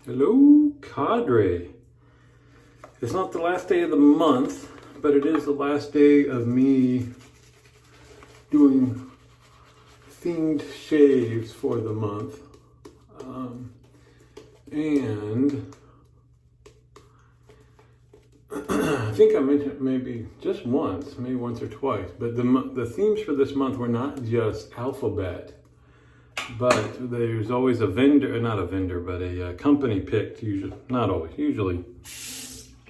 Hello, Cadre. It's not the last day of the month, but it is the last day of me doing themed shaves for the month. And I think I mentioned it maybe just once, maybe once or twice, but the themes for this month were not just alphabet, but there's always a vendor, not a vendor, but a company picked, usually, not always, usually,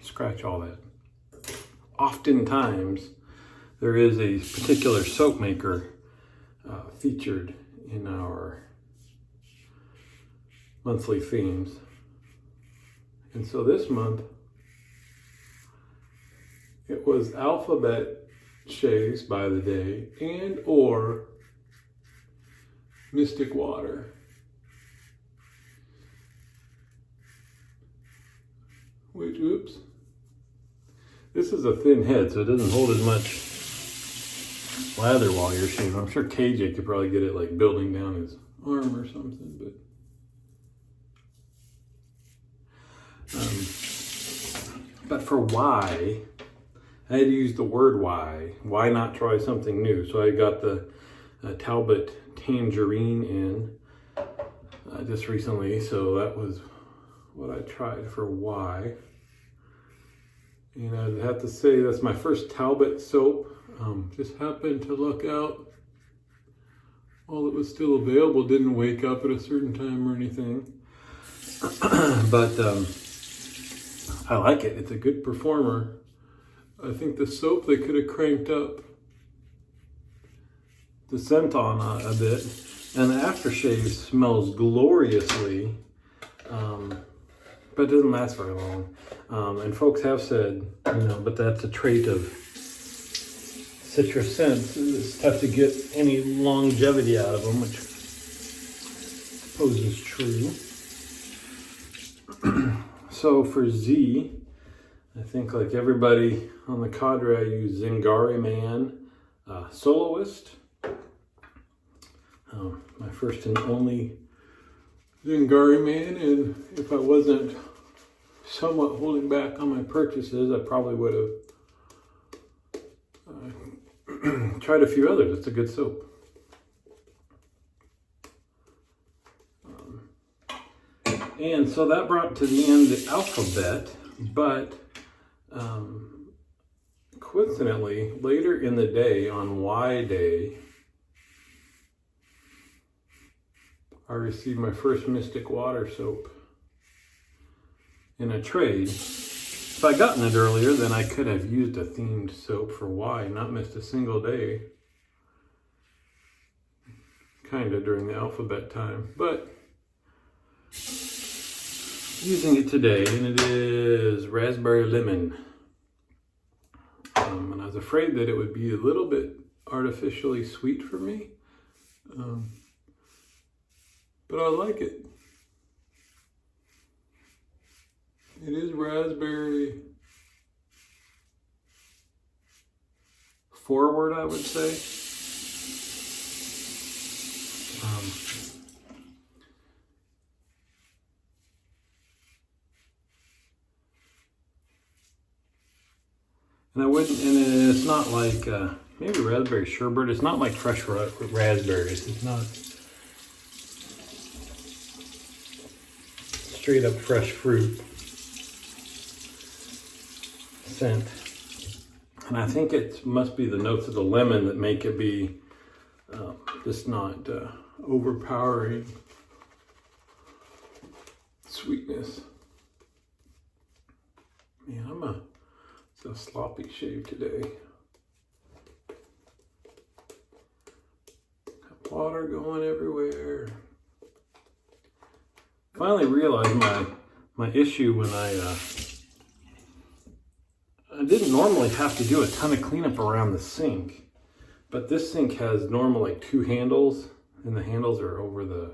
scratch all that. Oftentimes, there is a particular soap maker featured in our monthly themes. And so this month, it was alphabet shaves by the day and or Mystic Water. Which, oops. This is a thin head, so it doesn't hold as much lather while you're shaving. I'm sure KJ could probably get it like building down his arm or something, but for why, I had to use the word why. Why not try something new? So I got the Talbot Tangerine in just recently, so that was what I tried for why. And I'd have to say that's my first Talbot soap. Just happened to look out while it was still available. Didn't wake up at a certain time or anything. But I like it. It's a good performer. I think the soap, they could have cranked up the scent on a bit. And the aftershave smells gloriously, but it doesn't last very long. And folks have said, but that's a trait of citrus scents. It's tough to get any longevity out of them, which I suppose is true. So for Z, I think like everybody on the cadre, I use Zingari Man, Soloist. My first and only Zingari Man, and if I wasn't somewhat holding back on my purchases, I probably would have tried a few others. It's a good soap. And so that brought to the end the alphabet, but coincidentally, later in the day, on Y Day, I received my first Mystic Water soap in a trade. If I'd gotten it earlier, then I could have used a themed soap for Y, not missed a single day. Kind of during the alphabet time, but using it today, and it is Raspberry Lemon. And I was afraid that it would be a little bit artificially sweet for me. But I like it. It is raspberry forward, I would say. And I wouldn't, and it's not like, maybe raspberry sherbet. It's not like fresh raspberries. It's not straight up fresh fruit scent. And I think it must be the notes of the lemon that make it be just not overpowering sweetness. Man, it's a sloppy shave today. Got water going everywhere. Finally realized my issue when I didn't normally have to do a ton of cleanup around the sink, but this sink has normally like 2 handles, and the handles are over the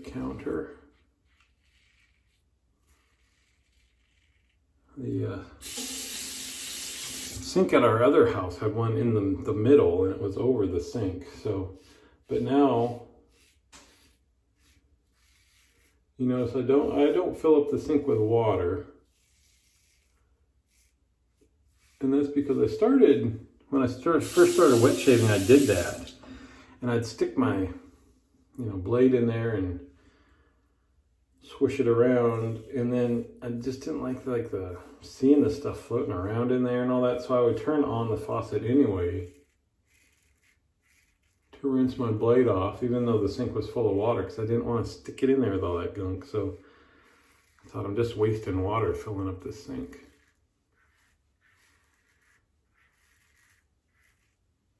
counter. The sink at our other house had one in the middle, and it was over the sink. So, but now You notice I don't fill up the sink with water. And that's because when I first started wet shaving, I did that. And I'd stick my, blade in there and swish it around. And then I just didn't like the seeing the stuff floating around in there and all that. So I would turn on the faucet anyway to rinse my blade off, even though the sink was full of water, because I didn't want to stick it in there with all that gunk. So I thought, I'm just wasting water filling up this sink.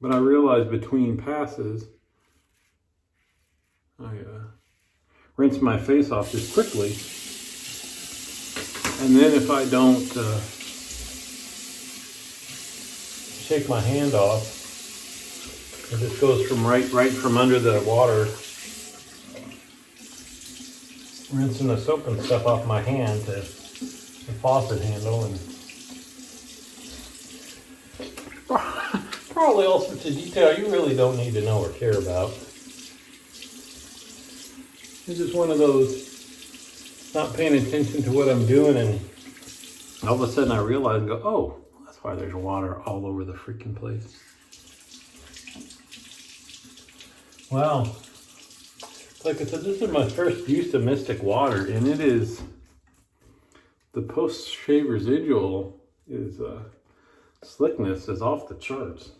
But I realized between passes, I rinse my face off just quickly. And then if I don't shake my hand off, it just goes from right from under the water, rinsing the soap and stuff off my hand to the faucet handle, and probably all sorts of detail you really don't need to know or care about. It's just one of those not paying attention to what I'm doing, and all of a sudden I realize and go, oh, that's why there's water all over the freaking place. Wow. Like I said, this is my first use of Mystic water, and it is, the post-shave residual is, slickness is off the charts.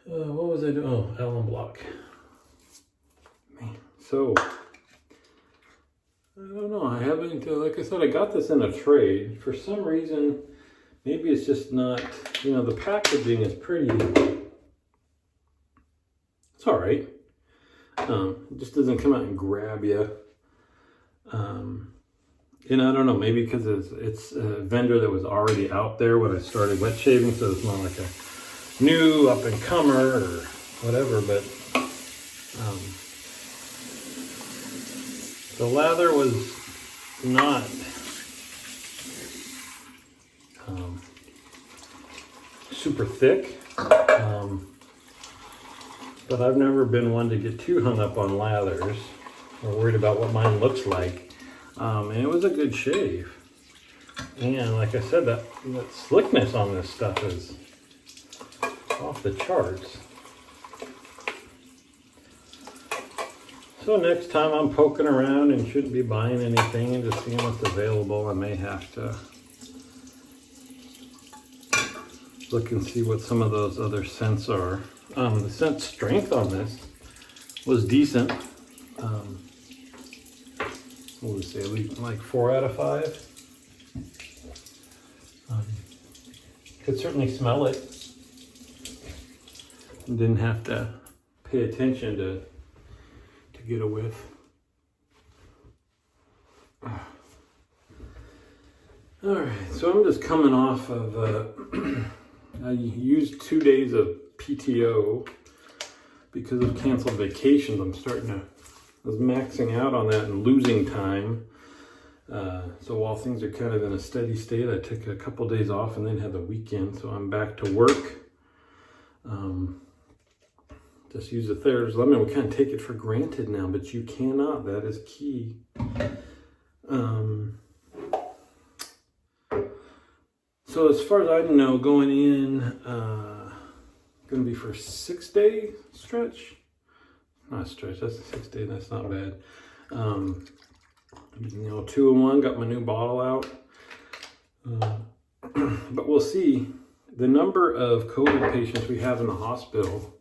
What was I doing? Oh, Allen Block. Man, so, I don't know, I haven't, like I said, I got this in a trade. For some reason, maybe it's just not, the packaging is pretty, it's all right. It just doesn't come out and grab you. I don't know, maybe because it's a vendor that was already out there when I started wet shaving, so it's not like a new up and comer or whatever, but the lather was not super thick. But I've never been one to get too hung up on lathers or worried about what mine looks like. And it was a good shave. And like I said, that slickness on this stuff is off the charts. So next time I'm poking around and shouldn't be buying anything and just seeing what's available, I may have to look and see what some of those other scents are. The scent strength on this was decent. What would we say, at least like 4 out of 5. Could certainly smell it. Didn't have to pay attention to get a whiff. All right, so I'm just coming off of, I used 2 days of PTO because of canceled vacations. I was maxing out on that and losing time. So while things are kind of in a steady state, I took a couple days off and then had the weekend. So I'm back to work. Just use the Thayer's lemon. We kind of take it for granted now, but you cannot. That is key. So as far as I know, going in, going to be for a 6-day stretch. Not a stretch, that's a 6 day, that's not bad. 2-in-1, got my new bottle out. But we'll see. The number of COVID patients we have in the hospital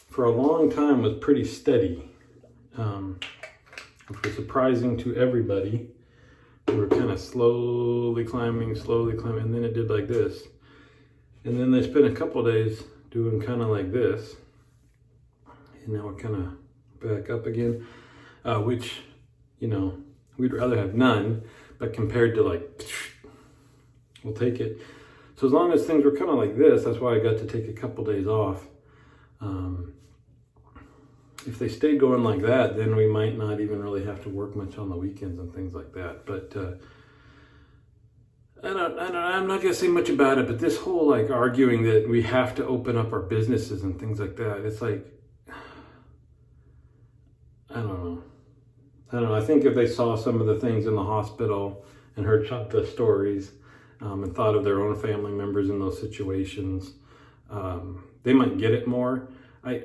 for a long time was pretty steady, which was surprising to everybody. We were kind of slowly climbing, and then it did like this. And then they spent a couple days doing kind of like this. And now we're kind of back up again, which, we'd rather have none, but compared to like, we'll take it. So as long as things were kind of like this, that's why I got to take a couple days off. If they stayed going like that, then we might not even really have to work much on the weekends and things like that. But I'm not gonna say much about it. But this whole like arguing that we have to open up our businesses and things like that, it's like, I don't I don't know. I think if they saw some of the things in the hospital and heard some of the stories, and thought of their own family members in those situations, they might get it more. I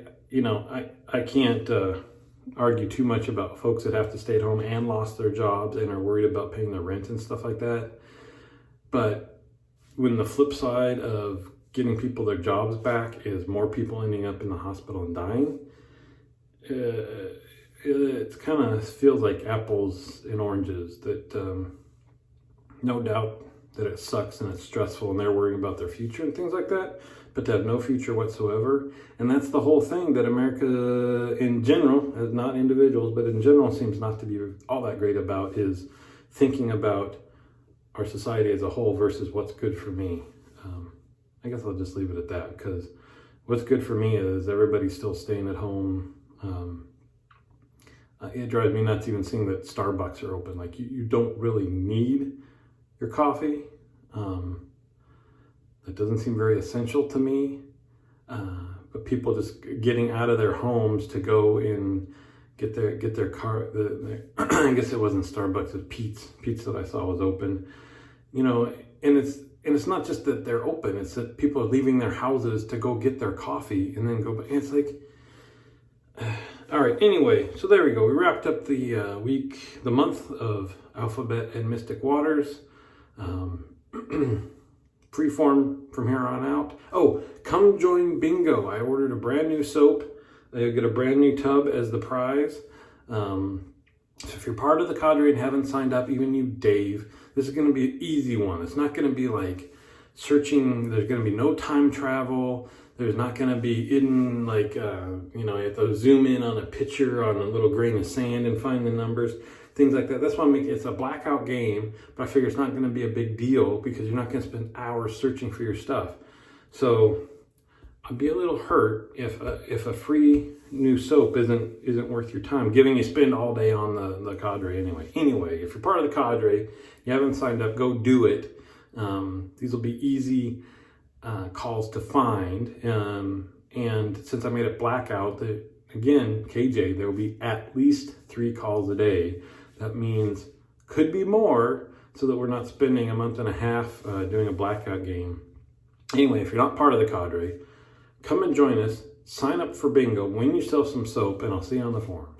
can't argue too much about folks that have to stay at home and lost their jobs and are worried about paying their rent and stuff like that. But when the flip side of getting people their jobs back is more people ending up in the hospital and dying, it kind of feels like apples and oranges. That no doubt that it sucks and it's stressful and they're worrying about their future and things like that, but to have no future whatsoever. And that's the whole thing that America in general, as not individuals, but in general seems not to be all that great about, is thinking about our society as a whole versus what's good for me. I guess I'll just leave it at that, because what's good for me is everybody's still staying at home. It drives me nuts even seeing that Starbucks are open. Like, you don't really need your coffee. That doesn't seem very essential to me. But people just getting out of their homes to go and get their car. I guess it wasn't Starbucks, it was Pete's that I saw was open. And it's not just that they're open, it's that people are leaving their houses to go get their coffee and then go back. It's like, all right, anyway, so there we go. We wrapped up the month of Alphabet and Mystic Waters. Freeform from here on out. Oh, come join Bingo. I ordered a brand new soap. They get a brand new tub as the prize. So if you're part of the cadre and haven't signed up, even you, Dave, this is going to be an easy one. It's not going to be like searching. There's going to be no time travel. There's not going to be hidden, like, you have to zoom in on a picture on a little grain of sand and find the numbers, things like that. That's why it's a blackout game, but I figure it's not going to be a big deal because you're not going to spend hours searching for your stuff. So I'd be a little hurt if a free new soap isn't worth your time, giving you spend all day on the cadre anyway. Anyway, if you're part of the cadre, you haven't signed up, go do it. These will be easy calls to find. And since I made it blackout, again, KJ, there will be at least 3 calls a day. That means could be more, so that we're not spending a month and a half doing a blackout game. Anyway, if you're not part of the cadre, come and join us. Sign up for Bingo, win yourself some soap, and I'll see you on the forums.